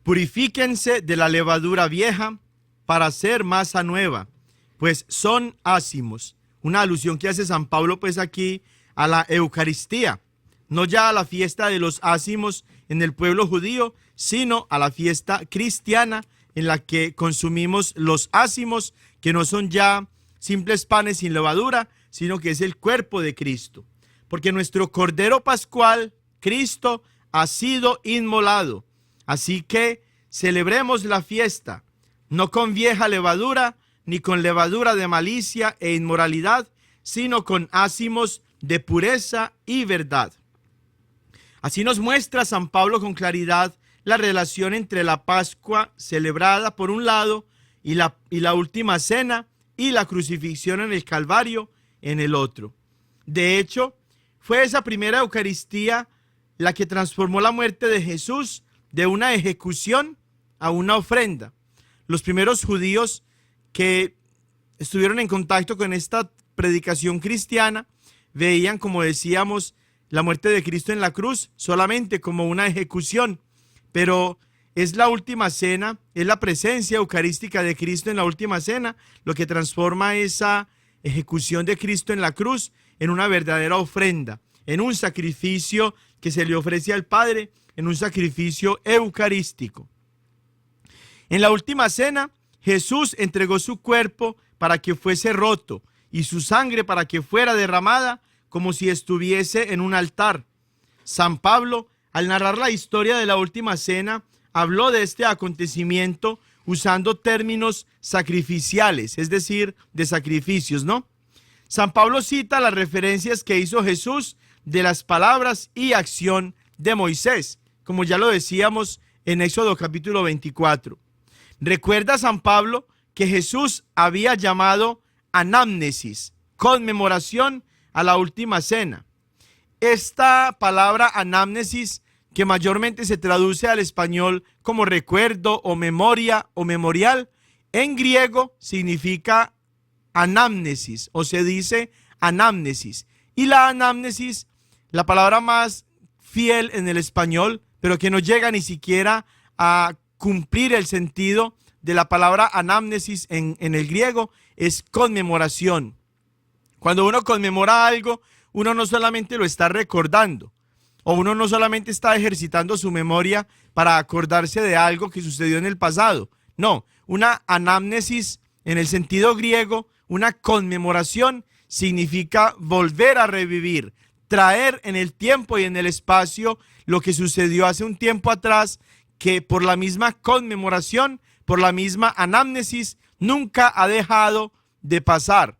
Purifíquense de la levadura vieja para hacer masa nueva, pues son ácimos. Una alusión que hace San Pablo pues aquí a la Eucaristía, no ya a la fiesta de los ácimos en el pueblo judío, sino a la fiesta cristiana en la que consumimos los ácimos, que no son ya simples panes sin levadura, sino que es el cuerpo de Cristo. Porque nuestro Cordero Pascual, Cristo, ha sido inmolado. Así que celebremos la fiesta, no con vieja levadura, ni con levadura de malicia e inmoralidad, sino con ácimos de pureza y verdad. Así nos muestra San Pablo con claridad la relación entre la Pascua celebrada por un lado y la última cena y la crucifixión en el Calvario en el otro. De hecho, fue esa primera Eucaristía la que transformó la muerte de Jesús de una ejecución a una ofrenda. Los primeros judíos que estuvieron en contacto con esta predicación cristiana veían, como decíamos, la muerte de Cristo en la cruz solamente como una ejecución, pero es la última cena, es la presencia eucarística de Cristo en la última cena lo que transforma esa ejecución de Cristo en la cruz en una verdadera ofrenda, en un sacrificio que se le ofrece al Padre en un sacrificio eucarístico. En la última cena, Jesús entregó su cuerpo para que fuese roto y su sangre para que fuera derramada como si estuviese en un altar. San Pablo, al narrar la historia de la última cena, habló de este acontecimiento usando términos sacrificiales, es decir, de sacrificios, ¿no? San Pablo cita las referencias que hizo Jesús de las palabras y acción de Moisés, como ya lo decíamos en Éxodo capítulo 24. Recuerda San Pablo que Jesús había llamado anamnesis, conmemoración, a la última cena. Esta palabra anamnesis, que mayormente se traduce al español como recuerdo o memoria o memorial, en griego significa anamnesis, o se dice anamnesis. Y la anamnesis, la palabra más fiel en el español, pero que no llega ni siquiera a cumplir el sentido de la palabra anamnesis en el griego, es conmemoración. Cuando uno conmemora algo, uno no solamente lo está recordando, o uno no solamente está ejercitando su memoria para acordarse de algo que sucedió en el pasado. No, una anamnesis en el sentido griego, una conmemoración, significa volver a revivir, traer en el tiempo y en el espacio lo que sucedió hace un tiempo atrás, que por la misma conmemoración, por la misma anamnesis, nunca ha dejado de pasar.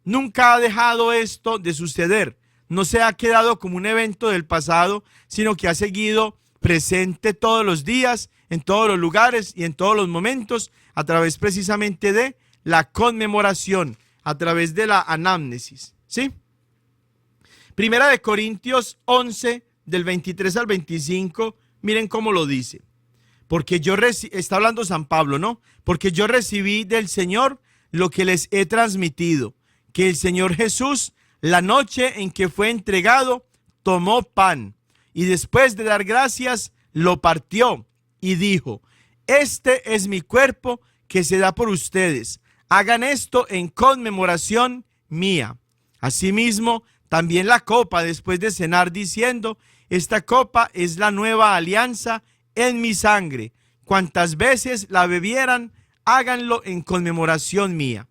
Nunca ha dejado esto de suceder. No se ha quedado como un evento del pasado, sino que ha seguido presente todos los días, en todos los lugares y en todos los momentos, a través precisamente de la conmemoración, a través de la anamnesis. ¿Sí? Primera de Corintios 11, del 23 al 25, miren cómo lo dice. Porque está hablando San Pablo, ¿no? Porque yo recibí del Señor lo que les he transmitido, que el Señor Jesús, la noche en que fue entregado, tomó pan y después de dar gracias, lo partió y dijo: este es mi cuerpo que se da por ustedes. Hagan esto en conmemoración mía. Asimismo, también la copa después de cenar, diciendo: esta copa es la nueva alianza en mi sangre. Cuantas veces la bebieran, háganlo en conmemoración mía.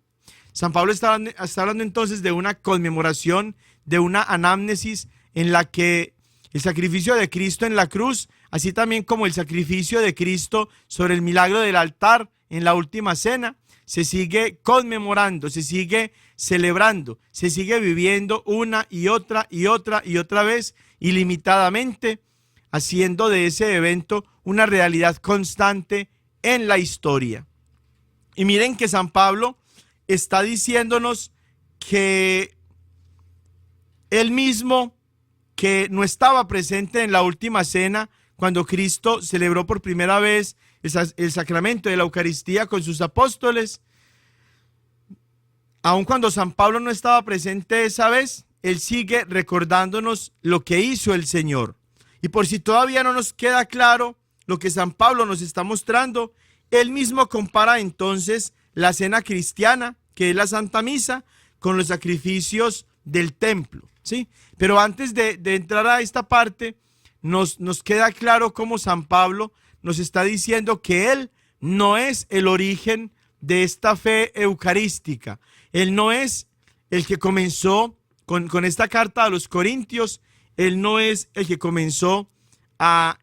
San Pablo está hablando entonces de una conmemoración, de una anamnesis en la que el sacrificio de Cristo en la cruz, así también como el sacrificio de Cristo sobre el milagro del altar en la última cena, se sigue conmemorando, se sigue celebrando, se sigue viviendo una y otra y otra y otra vez, ilimitadamente, haciendo de ese evento una realidad constante en la historia. Y miren que San Pablo está diciéndonos que él mismo, que no estaba presente en la última cena, cuando Cristo celebró por primera vez el sacramento de la Eucaristía con sus apóstoles, aun cuando San Pablo no estaba presente esa vez, él sigue recordándonos lo que hizo el Señor. Y por si todavía no nos queda claro lo que San Pablo nos está mostrando, él mismo compara entonces la cena cristiana, que es la Santa Misa, con los sacrificios del templo, ¿sí? Pero antes de entrar a esta parte, nos queda claro cómo San Pablo nos está diciendo que él no es el origen de esta fe eucarística. Él no es el que comenzó con esta carta a los Corintios. Él no es el que comenzó a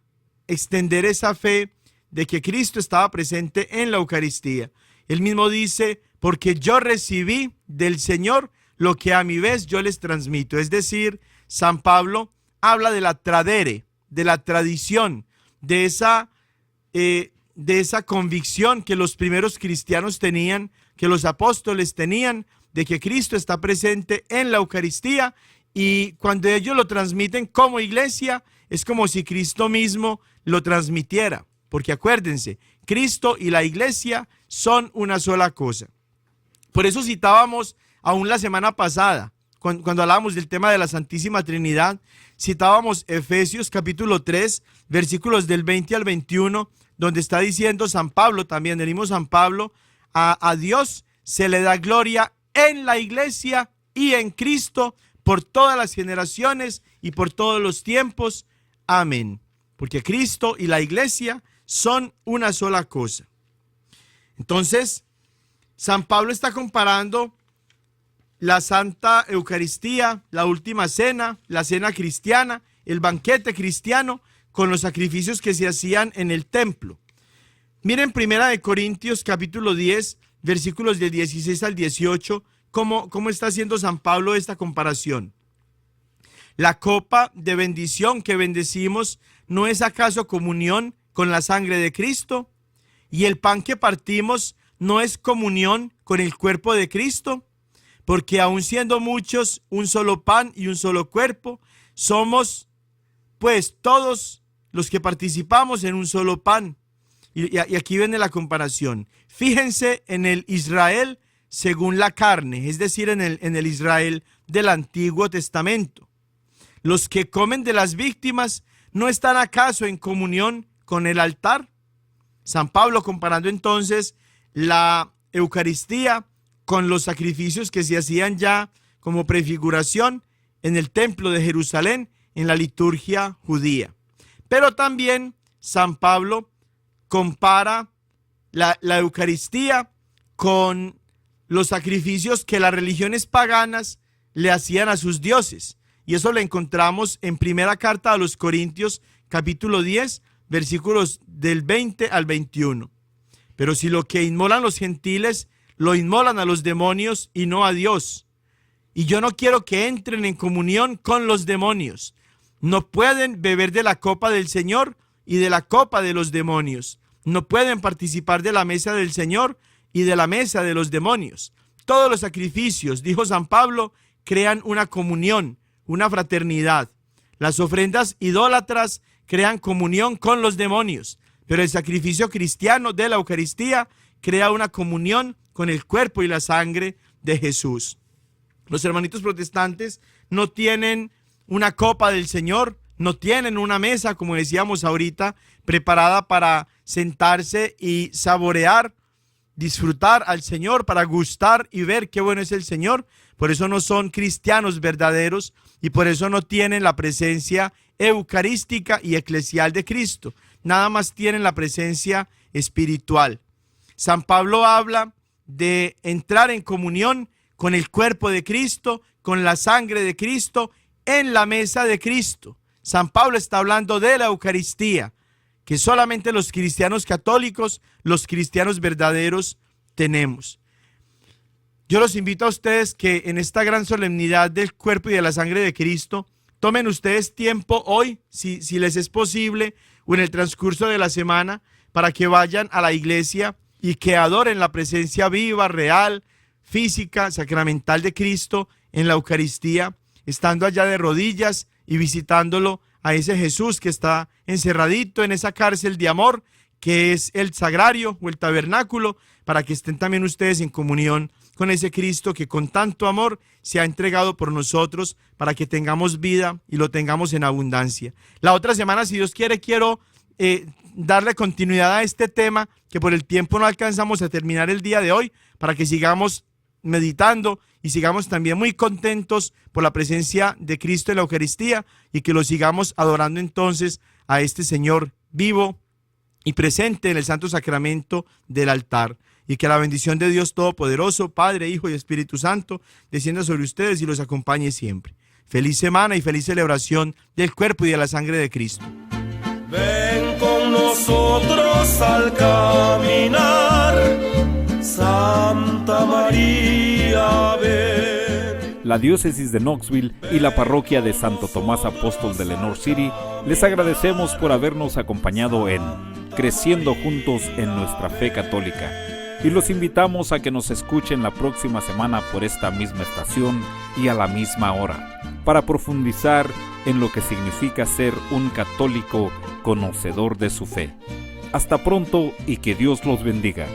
extender esa fe de que Cristo estaba presente en la Eucaristía. Él mismo dice: porque yo recibí del Señor lo que a mi vez yo les transmito. Es decir, San Pablo habla de la tradere, de la tradición, de esa convicción que los primeros cristianos tenían, que los apóstoles tenían, de que Cristo está presente en la Eucaristía, y cuando ellos lo transmiten como iglesia, es como si Cristo mismo lo transmitiera, porque acuérdense, Cristo y la iglesia son una sola cosa. Por eso citábamos aún la semana pasada, cuando hablábamos del tema de la Santísima Trinidad, citábamos Efesios capítulo 3, versículos del 20 al 21, donde está diciendo San Pablo, también el mismo San Pablo: a Dios se le da gloria en la iglesia y en Cristo por todas las generaciones y por todos los tiempos. Amén. Porque Cristo y la iglesia son una sola cosa. Entonces, San Pablo está comparando la Santa Eucaristía, la última cena, la cena cristiana, el banquete cristiano, con los sacrificios que se hacían en el templo. Miren 1 Corintios capítulo 10, versículos del 16 al 18, cómo está haciendo San Pablo esta comparación. La copa de bendición que bendecimos, ¿no es acaso comunión con la sangre de Cristo? Y el pan que partimos, ¿no es comunión con el cuerpo de Cristo? Porque aun siendo muchos, un solo pan y un solo cuerpo, somos pues todos los que participamos en un solo pan. Y aquí viene la comparación. Fíjense en el Israel según la carne, es decir, en el Israel del Antiguo Testamento. Los que comen de las víctimas, ¿no están acaso en comunión con el altar? San Pablo comparando entonces la Eucaristía con los sacrificios que se hacían ya como prefiguración en el templo de Jerusalén, en la liturgia judía. Pero también San Pablo compara la Eucaristía con los sacrificios que las religiones paganas le hacían a sus dioses. Y eso lo encontramos en primera carta a los Corintios, capítulo 10, versículos del 20 al 21. Pero si lo que inmolan los gentiles, lo inmolan a los demonios y no a Dios. Y yo no quiero que entren en comunión con los demonios. No pueden beber de la copa del Señor y de la copa de los demonios. No pueden participar de la mesa del Señor y de la mesa de los demonios. Todos los sacrificios, dijo San Pablo, crean una comunión, una fraternidad. Las ofrendas idólatras crean comunión con los demonios, pero el sacrificio cristiano de la Eucaristía crea una comunión con el cuerpo y la sangre de Jesús. Los hermanitos protestantes no tienen una copa del Señor, no tienen una mesa, como decíamos ahorita, preparada para sentarse y saborear, disfrutar al Señor, para gustar y ver qué bueno es el Señor. Por eso no son cristianos verdaderos y por eso no tienen la presencia eucarística y eclesial de Cristo. Nada más tienen la presencia espiritual. San Pablo habla de entrar en comunión con el cuerpo de Cristo, con la sangre de Cristo, en la mesa de Cristo. San Pablo está hablando de la Eucaristía, que solamente los cristianos católicos, los cristianos verdaderos tenemos. Yo los invito a ustedes que en esta gran solemnidad del cuerpo y de la sangre de Cristo, tomen ustedes tiempo hoy, si les es posible, o en el transcurso de la semana, para que vayan a la iglesia y que adoren la presencia viva, real, física, sacramental de Cristo en la Eucaristía, estando allá de rodillas y visitándolo a ese Jesús que está encerradito en esa cárcel de amor, que es el sagrario o el tabernáculo, para que estén también ustedes en comunión con ese Cristo que con tanto amor se ha entregado por nosotros para que tengamos vida y lo tengamos en abundancia. La otra semana, si Dios quiere, quiero darle continuidad a este tema que por el tiempo no alcanzamos a terminar el día de hoy, para que sigamos meditando y sigamos también muy contentos por la presencia de Cristo en la Eucaristía y que lo sigamos adorando entonces a este Señor vivo y presente en el Santo Sacramento del altar. Y que la bendición de Dios Todopoderoso, Padre, Hijo y Espíritu Santo, descienda sobre ustedes y los acompañe siempre. Feliz semana y feliz celebración del cuerpo y de la sangre de Cristo. Ven con nosotros al caminar, Santa María, ven. La diócesis de Knoxville y la parroquia de Santo Tomás Apóstol de Lenoir City les agradecemos por habernos acompañado en Creciendo Juntos en Nuestra Fe Católica. Y los invitamos a que nos escuchen la próxima semana por esta misma estación y a la misma hora, para profundizar en lo que significa ser un católico conocedor de su fe. Hasta pronto y que Dios los bendiga.